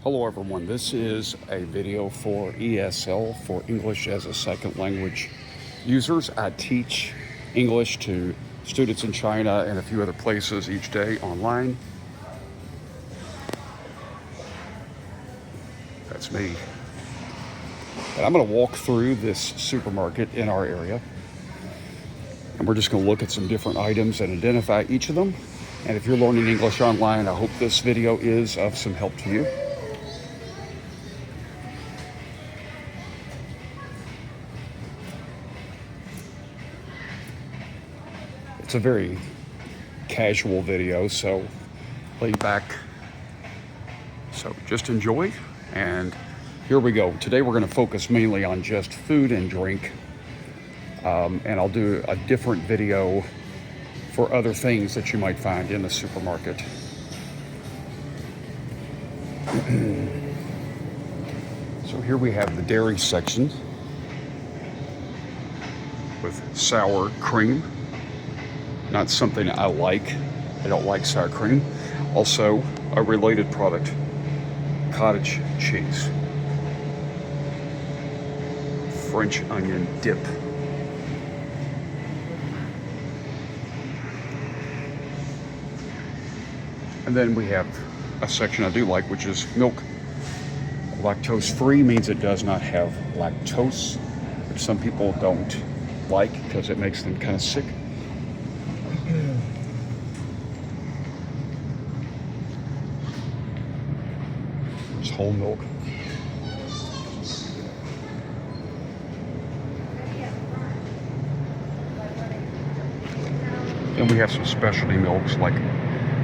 Hello everyone, this is a video for ESL, for English as a Second Language users. I teach English to students in China and a few other places each day online. That's me. And I'm going to walk through this supermarket in our area. And we're just going to look at some different items and identify each of them. And if you're learning English online, I hope this video is of some help to you. It's a very casual video, so lay back. So just enjoy, and here we go. Today we're going to focus mainly on just food and drink, and I'll do a different video for other things that you might find in the supermarket. So here we have the dairy section with sour cream. Not something I like. I don't like sour cream. Also, a related product, cottage cheese, French onion dip. And then we have a section I do like, which is milk. Lactose-free means it does not have lactose, which some people don't like because it makes them kind of sick. There's whole milk. And we have some specialty milks, like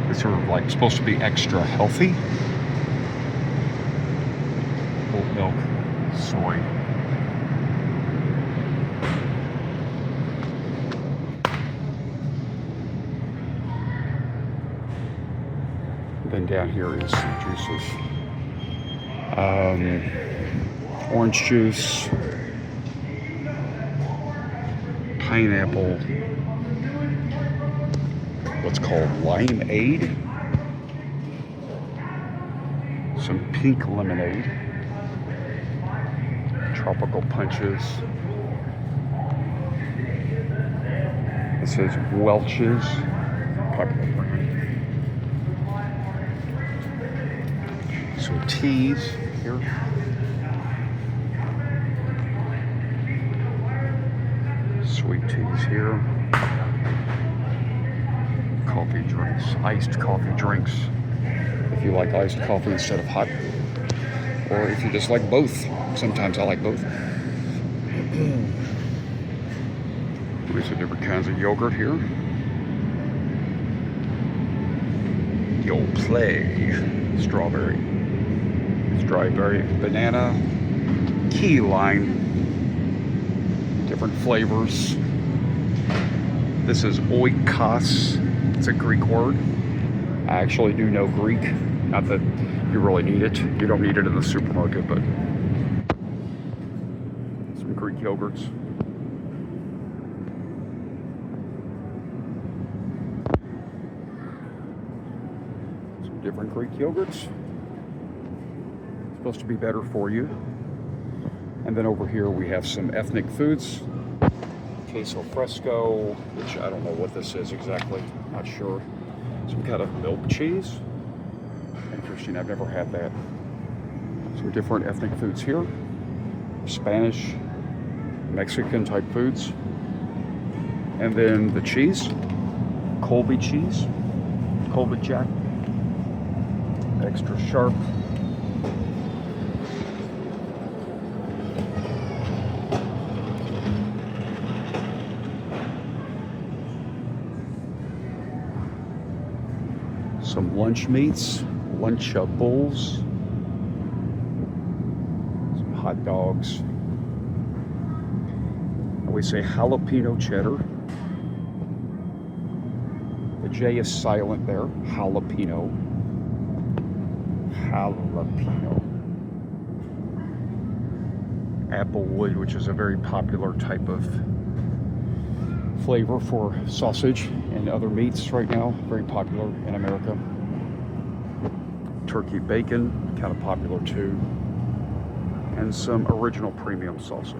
this are like supposed to be extra healthy. Oat milk, soy. Then down here is some juices. Orange juice, pineapple, what's called limeade, some pink lemonade, tropical punches. This is Welch's, popular brand. Some teas here. Sweet teas here. Coffee drinks, iced coffee drinks. If you like iced coffee instead of hot, or if you just like both. Sometimes I like both. There's some different kinds of yogurt here. You'll play strawberry, banana, key lime, different flavors. This is oikos. It's a Greek word. I actually do know Greek. Not that you really need it. You don't need it in the supermarket, but some Greek yogurts. Some different Greek yogurts. Supposed to be better for you. And then over here we have some ethnic foods. Queso fresco, which I don't know what this is exactly, not sure. Some kind of milk cheese. Interesting, I've never had that. Some different ethnic foods here. Spanish, Mexican type foods. And then the cheese, Colby cheese, Colby Jack, extra sharp. Some lunch meats, Lunchables, some hot dogs. And we say jalapeno cheddar. The J is silent there, jalapeno. Jalapeno. Applewood, which is a very popular type of flavor for sausage and other meats right now, very popular in America. Turkey bacon, kind of popular too. And some original premium sausage.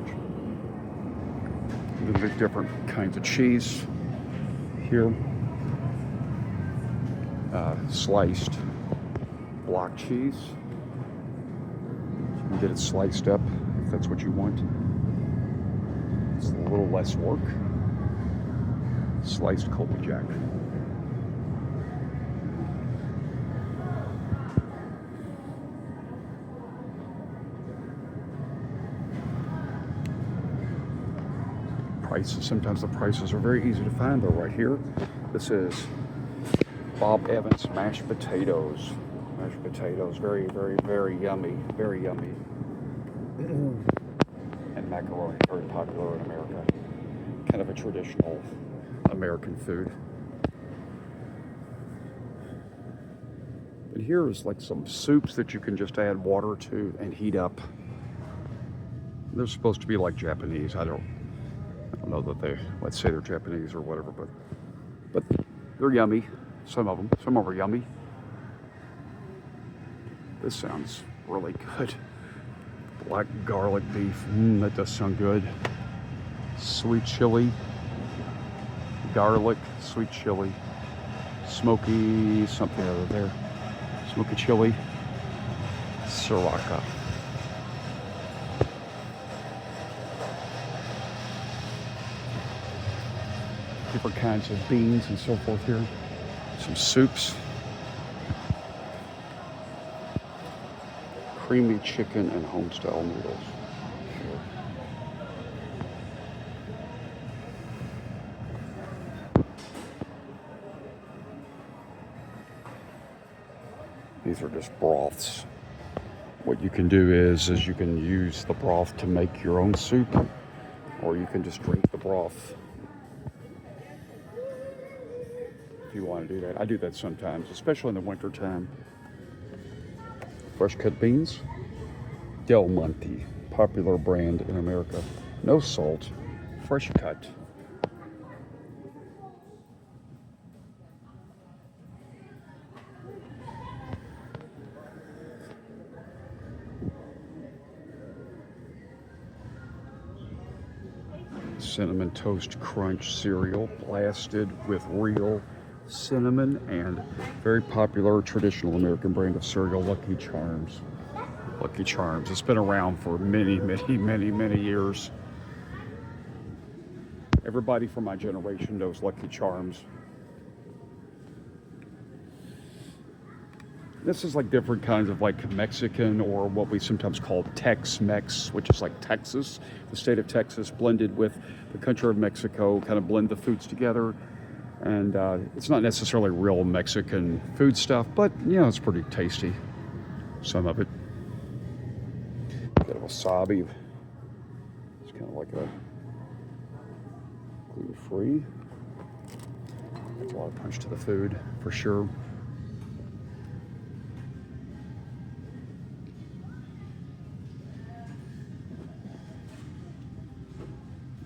And then the different kinds of cheese here. Sliced block cheese. You can get it sliced up if that's what you want. It's a little less work. Sliced Colby Jack. Prices. Sometimes the prices are very easy to find though. Right here, this is Bob Evans mashed potatoes. Mashed potatoes, very, very, very yummy. Very yummy. And macaroni, very popular in America. Kind of a traditional American food. And here is like some soups that you can just add water to and heat up. They're supposed to be like Japanese. I don't know that let's say they're Japanese or whatever, but they're yummy. Some of them are yummy. This sounds really good. Black garlic beef, that does sound good. Sweet chili, garlic, sweet chili, smoky something over there. Smoky chili, Sriracha. Different kinds of beans and so forth here. Some soups. Creamy chicken and homestyle noodles. These are just broths. What you can do is you can use the broth to make your own soup, or you can just drink the broth. If you want to do that. I do that sometimes, especially in the winter time. Fresh cut beans. Del Monte, popular brand in America. No salt, fresh cut. Cinnamon Toast Crunch cereal, blasted with real cinnamon, and very popular traditional American brand of cereal, Lucky Charms. Lucky Charms. It's been around for many, many, many, many years. Everybody from my generation knows Lucky Charms. This is like different kinds of like Mexican, or what we sometimes call Tex-Mex, which is like Texas, the state of Texas blended with the country of Mexico, kind of blend the foods together. And it's not necessarily real Mexican food stuff, but you know, it's pretty tasty, some of it. A bit of wasabi. It's kind of like a gluten-free. It's a lot of punch to the food, for sure.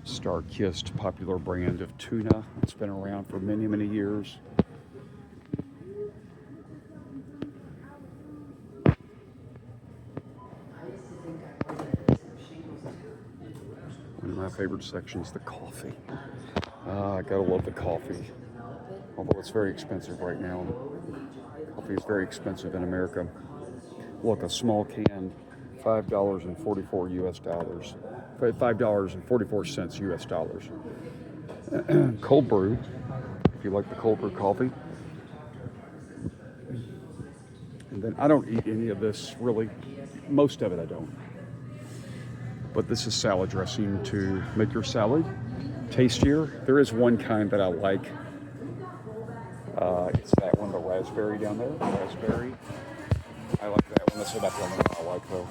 Star-Kissed, popular brand of tuna. It's been around for many, many years. One of my favorite sections, the coffee. I gotta love the coffee. Although it's very expensive right now. Coffee is very expensive in America. Look, a small can, $5.44 US dollars. $5.44 US dollars. Cold brew, if you like the cold brew coffee. And then I don't eat any of this really. Most of it I don't. But this is salad dressing to make your salad tastier. There is one kind that I like. It's that one, the raspberry down there. Raspberry. I like that one. That's about the only one I like though.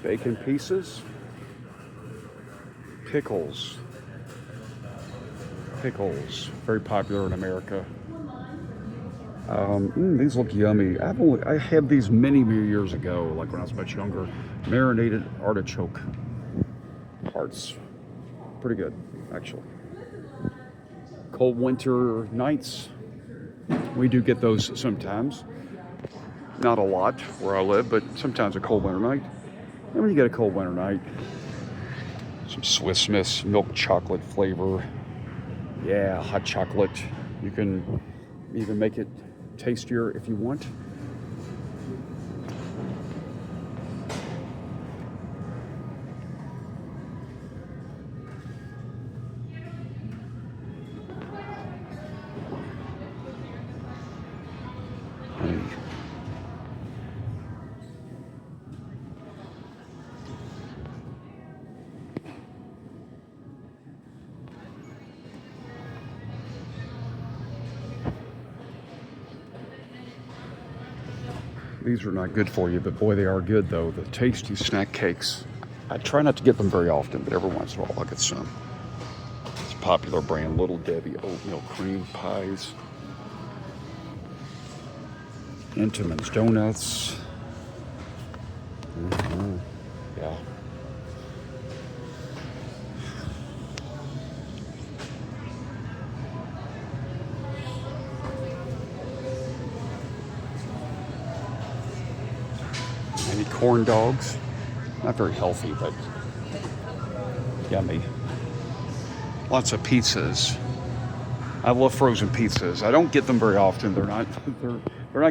Bacon pieces, pickles, very popular in America. These look yummy. I had these many years ago, like when I was much younger. Marinated artichoke hearts, pretty good actually. Cold winter nights, We do get those sometimes. Not a lot where I live, but sometimes a cold winter night. And when you get a cold winter night, some Swiss Miss milk chocolate flavor. Yeah, hot chocolate. You can even make it tastier if you want. These are not good for you, but boy, they are good though. The tasty snack cakes. I try not to get them very often, but every once in a while I'll get some. It's a popular brand, Little Debbie oatmeal cream pies. Entenmann's donuts. Yeah. Any corn dogs. Not very healthy, but yummy. Lots of pizzas. I love frozen pizzas. I don't get them very often. They're not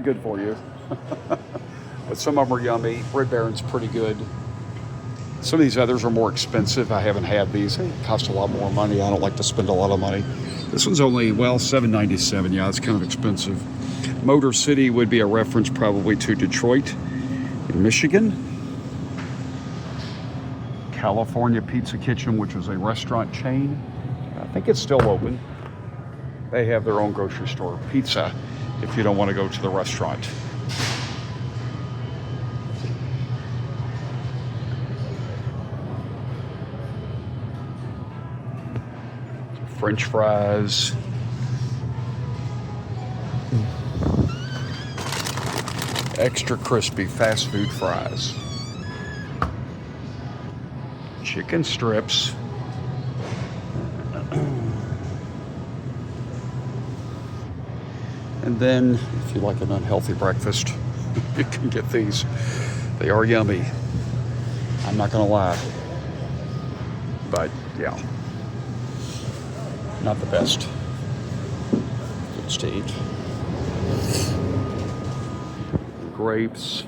good for you. But some of them are yummy. Red Baron's pretty good. Some of these others are more expensive. I haven't had these. They cost a lot more money. I don't like to spend a lot of money. This one's only, well, $7.97. Yeah, it's kind of expensive. Motor City would be a reference probably to Detroit in Michigan. California Pizza Kitchen, which is a restaurant chain. I think it's still open. They have their own grocery store pizza if you don't want to go to the restaurant. French fries. Extra crispy fast food fries. Chicken strips. And then, if you like an unhealthy breakfast, you can get these. They are yummy. I'm not gonna lie. But, yeah. Not the best foods to eat. Grapes.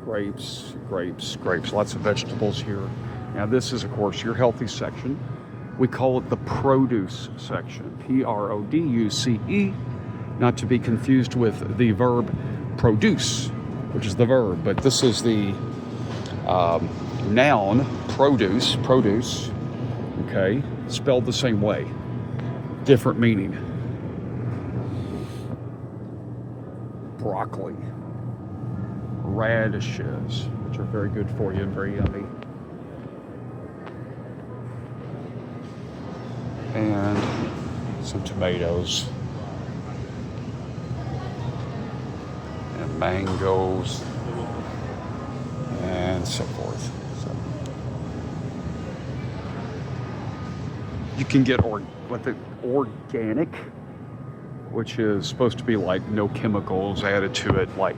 Lots of vegetables here. Now this is, of course, your healthy section. We call it the produce section. P-R-O-D-U-C-E. Not to be confused with the verb produce, which is the verb. But this is the noun, produce. Okay? Spelled the same way. Different meaning. Broccoli. Radishes, which are very good for you and very yummy. And some tomatoes. And mangoes. And so forth. So you can get organic, which is supposed to be like no chemicals added to it, like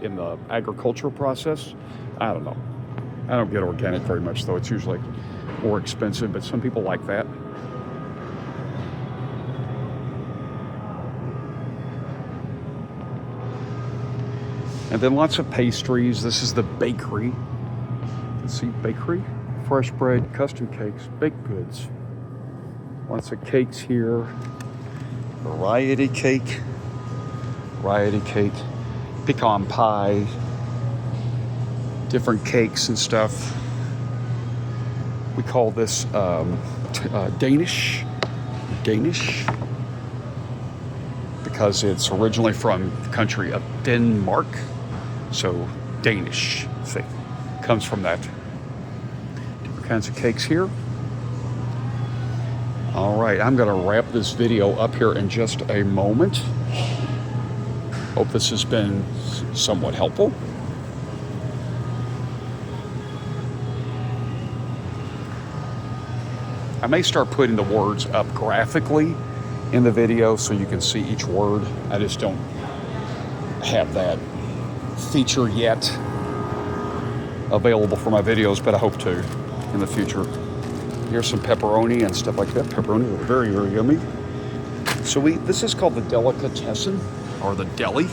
in the agricultural process. I don't know. I don't get organic very much, though. It's usually more expensive, but some people like that. And then lots of pastries. This is the bakery. Let's see, bakery, fresh bread, custom cakes, baked goods. Lots of cakes here. Variety cake, pecan pie, different cakes and stuff. We call this Danish, because it's originally from the country of Denmark. So Danish, see, comes from that. Different kinds of cakes here. All right, I'm going to wrap this video up here in just a moment. Hope this has been somewhat helpful. I may start putting the words up graphically in the video so you can see each word. I just don't have that feature yet available for my videos, but I hope to in the future. Here's some pepperoni and stuff like that. Pepperoni are very, very yummy. So this is called the delicatessen, or the deli.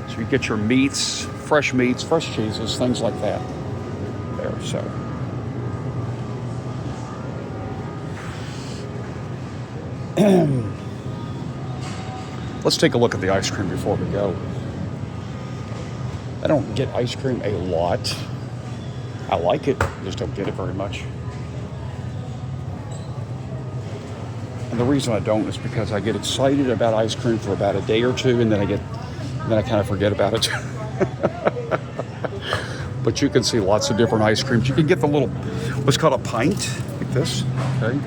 So you get your meats, fresh cheeses, things like that there. So let's take a look at the ice cream before we go. I don't get ice cream a lot. I like it, just don't get it very much. And the reason I don't is because I get excited about ice cream for about a day or two, and then I kind of forget about it. But you can see lots of different ice creams. You can get the little, what's called a pint, like this, okay?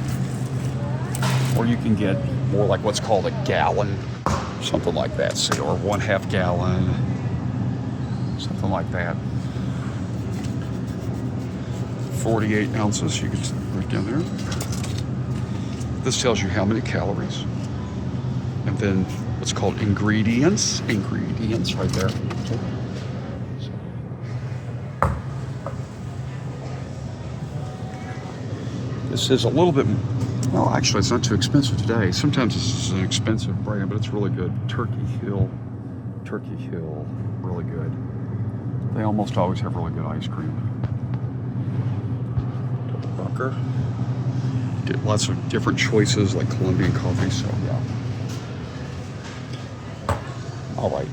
Or you can get more like what's called a gallon, something like that, see, or 1/2 gallon, something like that. 48 ounces, you can see right down there. This tells you how many calories. And then what's called ingredients right there. Okay. This is a little bit, well, actually it's not too expensive today. Sometimes this is an expensive brand, but it's really good. Turkey Hill, really good. They almost always have really good ice cream. Double Rocker. Get lots of different choices like Colombian coffee, so yeah. All right,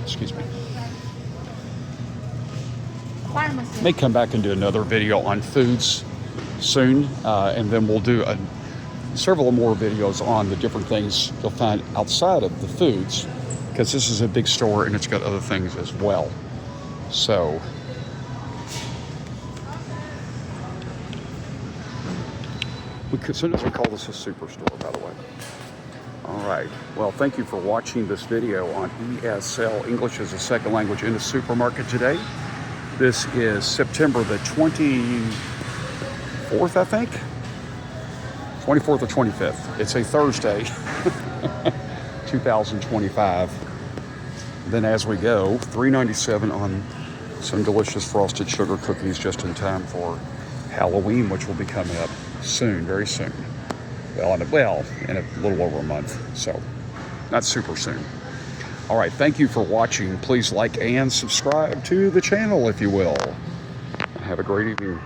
excuse me. May come back and do another video on foods soon, and then we'll do several more videos on the different things you'll find outside of the foods, because this is a big store and it's got other things as well. So sometimes we call this a superstore, by the way. All right. Well, thank you for watching this video on ESL, English as a Second Language, in the supermarket today. This is September the 24th, I think. 24th or 25th. It's a Thursday, 2025. Then as we go, $3.97 on some delicious frosted sugar cookies just in time for Halloween, which will be coming up soon, very soon. Well, in a little over a month, so not super soon. All right, thank you for watching. Please like and subscribe to the channel, if you will. Have a great evening.